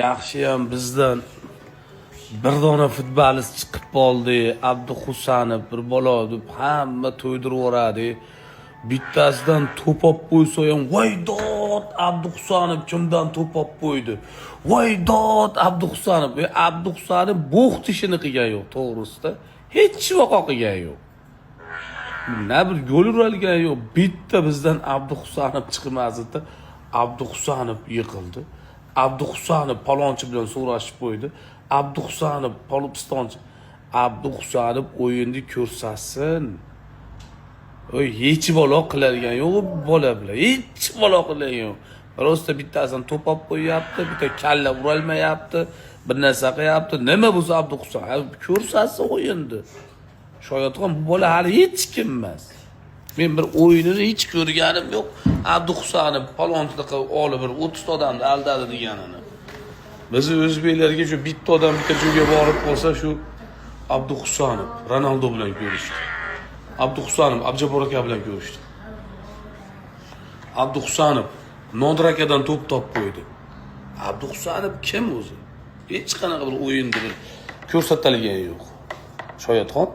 Yaxshiyam bizdan bir dona futbolist chiqib qoldi. Abduhusanov bir bola deb hamma to'ydirib bittasidan to'p olib qo'ysa ham voy dod Abduhusanov kimdan to'p olib qo'ydi. Voy dod Abduhusanov. Abduhusanov bo'xt ishini qilgan yo'q, to'g'risida. Hech vaqo qilgan yo'q. Na bir gol uralgan yo'q. Bitta bizdan Abduhusanov chiqmasdi. Abduhusanov yiqildi. Abduhusanov palonchi bilan so'rashib qo'ydi. Abduhusanov polubistonchi. Abduhusanov o'yinni ko'rsatsin. Hech bola qiladigan yo'q bola bilan. Hech bola qiladigan yo'q. Rosta bittasini to'p olib qo'yapti, bitta kalla urolmayapti, bir narsa qilyapti. Nima bo'lsa Abduhusanov ko'rsatsin o'yinni. Shoyatxon bu bola hali hech kim emas. Men bir o'yinini hech ko'rganim yo'q. Abduhusanov palonchilik olib bir 30 odamni aldadi deganini. Biz o'zbeklarga shu bitta odam bitta joyga borib qolsa shu Abduhusanov Ronaldo bilan ko'rishdi. Abduhusanov Abjabor aka bilan ko'rishdi. Abduhusanov Nodir akadan to'p topib qo'ydi. Abduhusanov kim o'zi? Hech qanaqa bir o'yinda bir ko'rsatilgan yo'q. Shoyatxon